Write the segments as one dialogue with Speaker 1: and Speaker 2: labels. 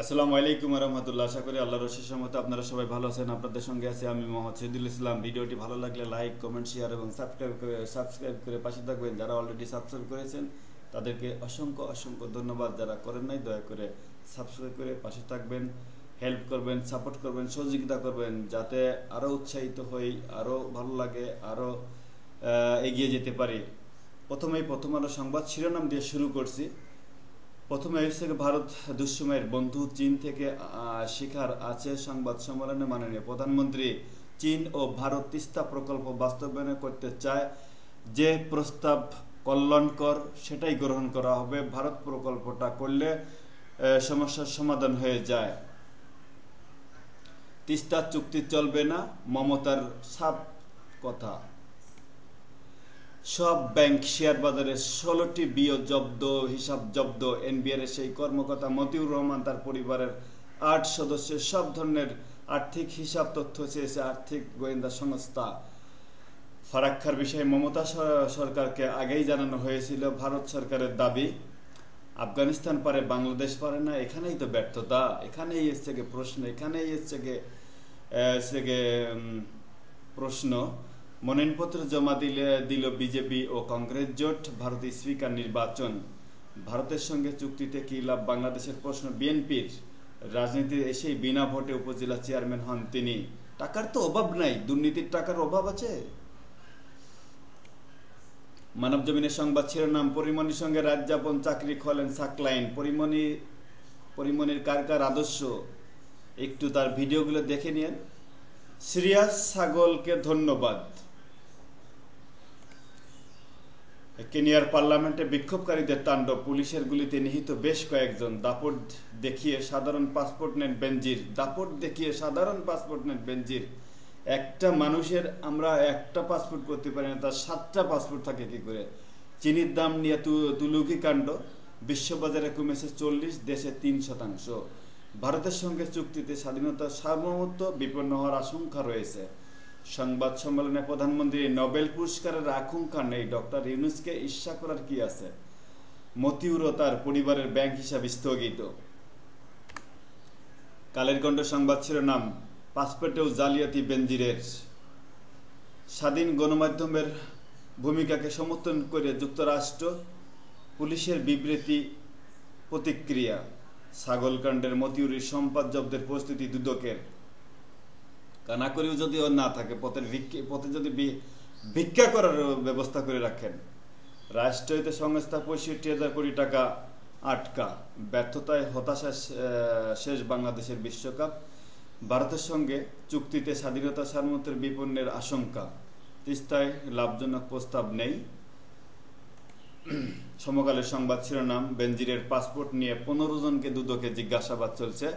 Speaker 1: আসসালামু আলাইকুম রহমতুল্লাহ। আশা করি আল্লাহর অশেষ রহমতে আপনারা সবাই ভালো আছেন। আপনাদের সঙ্গে আছি আমি মোহাম্মদ শহীদুল ইসলাম। ভিডিওটি ভালো লাগলে লাইক, কমেন্ট, শেয়ার এবং সাবস্ক্রাইব করে পাশে থাকবেন। যারা অলরেডি সাবস্ক্রাইব করেছেন তাদেরকে অসংখ্য অসংখ্য ধন্যবাদ। যারা করেন নাই দয়া করে সাবস্ক্রাইব করে পাশে থাকবেন, হেল্প করবেন, সাপোর্ট করবেন, সহযোগিতা করবেন, যাতে আরও উৎসাহিত হই, আরও ভালো লাগে, আরও এগিয়ে যেতে পারি। প্রথম আলো সংবাদ শিরোনাম দিয়ে শুরু করছি। প্রথমে এসে ভারত দুঃসময়ের বন্ধু চীন থেকে শিখার আছে। সংবাদ সম্মেলনে মাননীয় প্রধানমন্ত্রী চীন ও ভারত তিস্তা প্রকল্প বাস্তবায়ন করতে চায়। যে প্রস্তাব কল্যাণকর সেটাই গ্রহণ করা হবে। ভারত প্রকল্পটা করলে সমস্যার সমাধান হয়ে যায়। তিস্তা চুক্তি চলবে না, মমতার সাফ কথা। সব ব্যাংক শেয়ার বাজারে 16টি বিও জব্দ, হিসাব জব্দ। এনবিআর সেই কর্মকর্তা মতিউর রহমান তার পরিবারের 8 সদস্যের সব ধরনের আর্থিক হিসাব তথ্য চেয়েছে আর্থিক গোয়েন্দা সংস্থা। ফারাক্কার বিষয়ে মমতা সরকারকে আগেই জানানো হয়েছিল। ভারত সরকারের দাবি আফগানিস্তান পারে, বাংলাদেশ পারে না। এখানেই তো ব্যর্থতা, এখানেই এসছে প্রশ্ন, এখানেই এসছে প্রশ্ন। মনোনয়নপত্র জমা দিল বিজেপি ও কংগ্রেস জোট। ভারতের স্পিকার নির্বাচন। ভারতের সঙ্গে চুক্তিতে কি লাভ বাংলাদেশের প্রশ্ন বিএনপির। রাজনীতি এসেই বিনা ভোটে উপজেলা চেয়ারম্যান হন তিনি। টাকার তো অভাব নাই, দুর্নীতির টাকার অভাব আছে। মানব জমিনের সংবাদ শিরোনাম পরিমণির সঙ্গে রাত যাপন, চাকরি খোলেন সাকলাইন। পরিমণির কার কার আদর্শ একটু তার ভিডিওগুলো দেখে নিন। সিরিয়াস ছাগলকে ধন্যবাদ। কেনিয়ার পার্লামেন্টে বিক্ষোভকারীদের তাণ্ডব, পুলিশের গুলিতে নিহত বেশ কয়েকজন। দাপট দেখিয়ে সাধারণ পাসপোর্ট নেন বেনজির। একটা মানুষের আমরা একটা পাসপোর্ট করতে পারি না, তার 7টা পাসপোর্ট থাকে কি করে। চিনির দাম নিয়ে তুলুকি কাণ্ড। বিশ্ববাজারে কমেছে 40, দেশে 3%। ভারতের সঙ্গে চুক্তিতে স্বাধীনতার সার্বভৌমত্ব বিপন্ন হওয়ার আশঙ্কা রয়েছে। সংবাদ সম্মেলনে প্রধানমন্ত্রী নোবেল পুরস্কারের আকাঙ্ক্ষা নেই। ডক্টর ইউনূসকে ঈর্ষা করার কি আছে। মতিউর ও তার পরিবারের ব্যাংক হিসাব স্থগিত। কালের কণ্ঠ সংবাদ শিরোনাম পাসপোর্টেও জালিয়াতি বেনজিরের। স্বাধীন গণমাধ্যমের ভূমিকাকে সমর্থন করে যুক্তরাষ্ট্র। পুলিশের বিবৃতি, প্রতিক্রিয়া। ছাগলকাণ্ডের মতিউরের সম্পদ জব্দের প্রস্তুতি দুদকের। কানাকড়িও যদি না থাকে, পথে যদি ভিক্ষা করার ব্যবস্থা করে রাখেন। রাষ্ট্রায়ত্ত সংস্থা 65,000 কোটি টাকা আটকা। ব্যর্থতায় হতাশা শেষ বাংলাদেশের বিশ্বকাপ। ভারতের সঙ্গে চুক্তিতে স্বাধীনতা সার্বভৌমত্বের বিপন্নের আশঙ্কা। তিস্তায় লাভজনক প্রস্তাব নেই। সমকালের সংবাদ শিরোনাম বেনজিরের পাসপোর্ট নিয়ে 15 জনকে দুদকে জিজ্ঞাসাবাদ চলছে।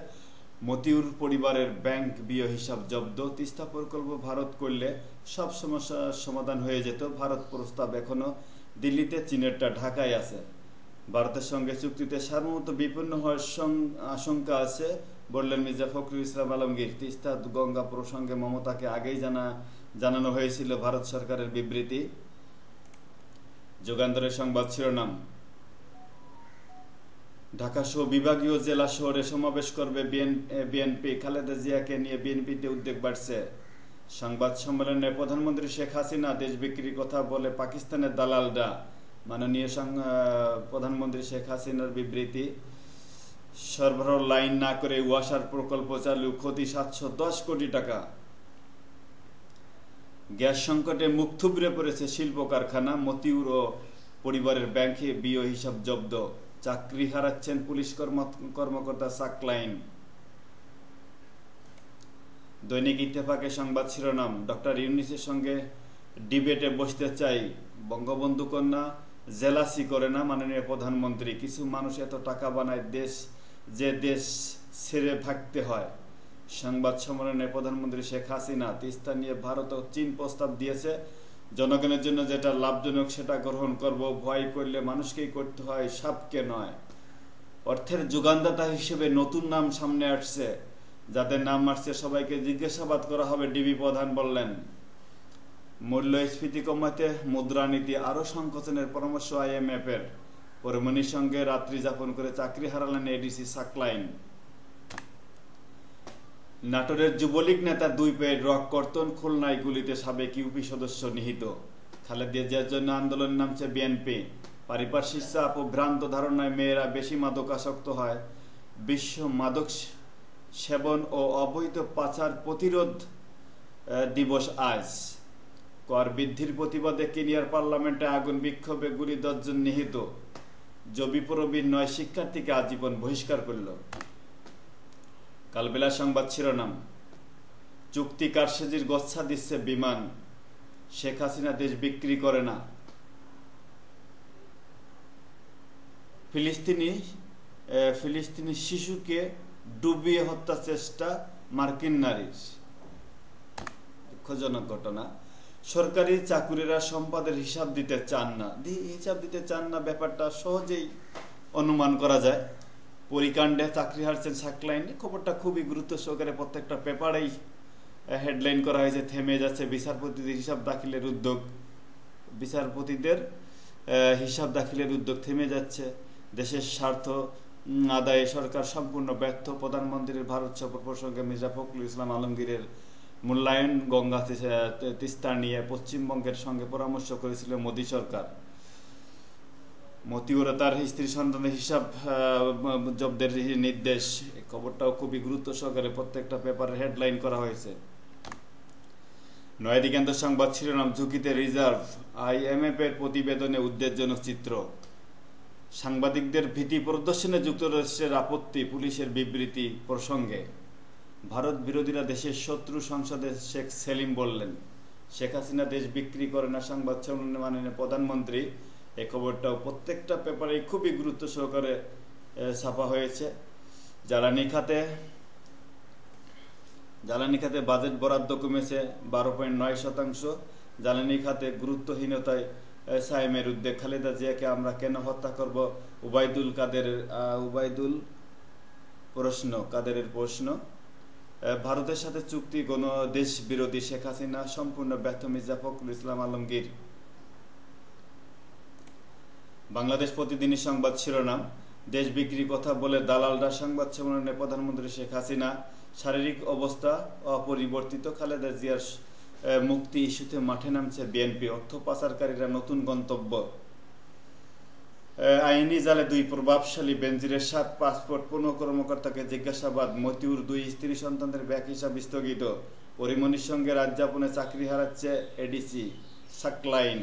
Speaker 1: মতিউর পরিবারের ব্যাংক বিও হিসাব জব্দ। তিস্তা প্রকল্প ভারত করলে সব সমস্যার সমাধান হয়ে যেত। ভারত প্রস্তাব এখনো দিল্লিতে, চীনেরটা ঢাকায় আছে। ভারতের সঙ্গে চুক্তিতে সার্বভৌমত্ব বিপন্ন হওয়ার আশঙ্কা আছে বললেন মির্জা ফখরুল ইসলাম আলমগীর। তিস্তা গঙ্গা প্রসঙ্গে মমতাকে আগেই জানানো হয়েছিল। ভারত সরকারের বিবৃতি। যুগান্তরের সংবাদ শিরোনাম ঢাকা সহ বিভাগীয় জেলা শহরে সমাবেশ করবে বিএনপি। খালেদা জিয়াকে নিয়ে বিএনপিতে উদ্বেগ বাড়ছে। সংবাদ সম্মেলনে প্রধানমন্ত্রী শেখ হাসিনা দেশ বিক্রির কথা বলে পাকিস্তানের দালালরা। মাননীয় প্রধানমন্ত্রী শেখ হাসিনার বিবৃতি। সরবরাহ লাইন না করে ওয়াসার প্রকল্প চালু, ক্ষতি 710 কোটি টাকা। গ্যাস সংকটে মুখ থুবড়ে পড়েছে শিল্প কারখানা। মতিউর ও পরিবারের ব্যাংকে বিও হিসাব জব্দ। চাকরি হারাচ্ছেন পুলিশ কর্মকর্তা সাকলাইন। দৈনিক ইত্তেফাকের সংবাদ শিরোনাম ডক্টর ইউনূসের সঙ্গে ডিবেটে বসতে চাই। বঙ্গবন্ধু কন্যা জেলাসি করে না মাননীয় প্রধানমন্ত্রী। কিছু মানুষ এত টাকা বানায় দেশ ছেড়ে ভাগতে হয়। সংবাদ সম্মেলনে প্রধানমন্ত্রী শেখ হাসিনা তিস্তা নিয়ে ভারত ও চীন প্রস্তাব দিয়েছে। জনগণের জন্য যেটা লাভজনক সেটা গ্রহণ করব। ভয় করলে মানুষকেই করতে হয়, সাপকে নয়। অর্থের যোগানদাতা হিসেবে নতুন নাম সামনে আসছে। যাদের নাম আসছে সবাইকে জিজ্ঞাসাবাদ করা হবে, ডিবি প্রধান বললেন। মূল্যস্ফীতি কমাতে মুদ্রানীতি আরও সংকোচনের পরামর্শ IMF এর। পরিমণির সঙ্গে রাত্রি যাপন করে চাকরি হারালেন এডিসি সাকলাইন। নাটোরের যুবলীগ নেতা 2 পেয়ে ড্রাগ কর্তন, খুলনায় গুলিতে সাবেক ইউপি সদস্য নিহত। খালেদা জিয়ার জন্য আন্দোলনে নামছে বিএনপি। পারিপার্শ্বিক চাপ ও ভ্রান্ত ধারণায় মেয়েরা বেশি মাদকাসক্ত হয়। বিশ্ব মাদক সেবন ও অবৈধ পাচার প্রতিরোধ দিবস আজ। কর বৃদ্ধির প্রতিবাদে কেনিয়ার পার্লামেন্টে আগুন, বিক্ষোভে গুলি, 10 জন নিহত। জবিপ্রবীর 9 শিক্ষার্থীকে আজীবন বহিষ্কার করল। কালবেলা সংবাদ শিরোনাম: চুক্তি কারসাজির গচ্ছা দিচ্ছে বিমান, শেখ হাসিনা দেশ বিক্রি করে না। ফিলিস্তিনি শিশুকে ডুবিয়ে হত্যা চেষ্টা মার্কিন নারীর। দুঃখজনক ঘটনা। সরকারি চাকুরিরা সম্পদের হিসাব দিতে চান না, ব্যাপারটা সহজেই অনুমান করা যায়। পরিকাণ্ডে চাকরি হারছেন সাকলাইন। খবরটা খুবই গুরুত্ব সহকারে প্রত্যেকটা পেপারেই হেডলাইন করা হয়েছে। থেমে যাচ্ছে বিচারপতিদের হিসাব দাখিলের উদ্যোগ থেমে যাচ্ছে। দেশের স্বার্থ আদায়ে সরকার সম্পূর্ণ ব্যর্থ। প্রধানমন্ত্রীর ভারত সফর প্রসঙ্গে মির্জা ফখরুল ইসলাম আলমগীরের মূল্যায়ন। গঙ্গা তিস্তা নিয়ে পশ্চিমবঙ্গের সঙ্গে পরামর্শ করেছিল মোদী সরকার। মতিউর তার স্ত্রী সন্তানের হিসাব জব্দের নির্দেশ। খবরটাও খুবই গুরুত্ব সহকারে প্রত্যেকটা পেপারে হেডলাইন করা হয়েছে। নয়াদিগন্ত সংবাদ শিরোনাম: ঝুঁকিতে রিজার্ভ, IMF এর প্রতিবেদনে উদ্বেগজনক চিত্র। সাংবাদিকদের ভীতি প্রদর্শনে যুক্তরাষ্ট্রের আপত্তি, পুলিশের বিবৃতি প্রসঙ্গে। ভারত বিরোধীরা দেশের শত্রু, সংসদে শেখ সেলিম বললেন। শেখ হাসিনা দেশ বিক্রি করে না, সংবাদ সম্মেলনে মাননীয় প্রধানমন্ত্রী। এই খবরটাও প্রত্যেকটা পেপারে খুবই গুরুত্ব সহকারে ছাপা হয়েছে। জ্বালানি খাতে বাজেট বরাদ্দ কমেছে 12.9%। জ্বালানি খাতে গুরুত্বহীনতায় সায়েমের উদ্বেগ। খালেদা জিয়াকে আমরা কেন হত্যা করব? কাদেরের প্রশ্ন। ভারতের সাথে চুক্তি দেশ বিরোধী, শেখ হাসিনা সম্পূর্ণ ব্যর্থ, মির্জা ফখরুল ইসলাম আলমগীর। বাংলাদেশ প্রতিদিনই সংবাদ শিরোনাম: দেশ বিক্রির কথা বলে দালালরা সংবাদ সম্মেলনে প্রধানমন্ত্রী শেখ হাসিনা। শারীরিক অবস্থা অপরিবর্তিত, খালেদা জিয়ার মুক্তি ইস্যুতে মাঠে নামছে বিএনপি। অর্থ পাচারকারীরা নতুন গন্তব্য। আইনি জালে 2 প্রভাবশালী বেনজিরের 7 পাসপোর্ট। পুনঃ কর্মকর্তাকে জিজ্ঞাসাবাদ। মতিউর 2 স্ত্রী সন্তানদের ব্যাংক হিসাব স্থগিত। পরিমণির সঙ্গে রাজ্যাপনে চাকরি হারাচ্ছে এডিসি সাকলাইন।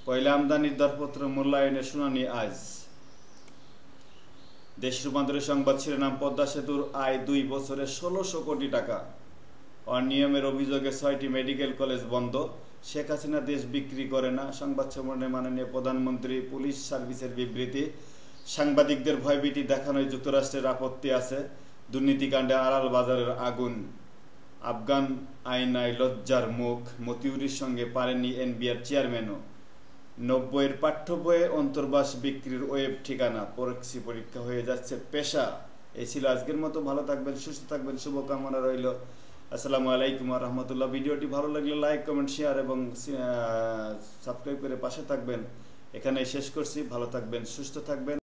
Speaker 1: কয়লা আমদানির দরপত্র মূল্যায়নের শুনানি আজ। দেশ রূপান্তরের সংবাদ শিরোনাম: পদ্মা সেতুর আয় 2 বছরে 1600 কোটি টাকা। অনিয়মের অভিযোগে 6টি মেডিকেল কলেজ বন্ধ। শেখ হাসিনা দেশ বিক্রি করে না, সংবাদ সম্মেলনে মাননীয় প্রধানমন্ত্রী। পুলিশ সার্ভিসের বিবৃতি। সাংবাদিকদের ভয়ভীতি দেখানোয় যুক্তরাষ্ট্রের আপত্তি আছে। দুর্নীতিকাণ্ডে আড়াল বাজারের আগুন। আফগান আয়নায় লজ্জার মুখ, মতিউরের সঙ্গে পারেননি NBR চেয়ারম্যানও। 90-এর পাঠ্য বইয়ে অন্তর্বাস বিক্রির ওয়েব ঠিকানা। পরীক্ষা হয়ে যাচ্ছে পেশা। এই ছিল আজকের মতো। ভালো থাকবেন, সুস্থ থাকবেন, শুভকামনা রইল। আসসালামু আলাইকুম ওয়া রাহমাতুল্লাহ। ভিডিওটি ভালো লাগলে লাইক, কমেন্ট, শেয়ার এবং সাবস্ক্রাইব করে পাশে থাকবেন। এখানেই শেষ করছি। ভালো থাকবেন, সুস্থ থাকবেন।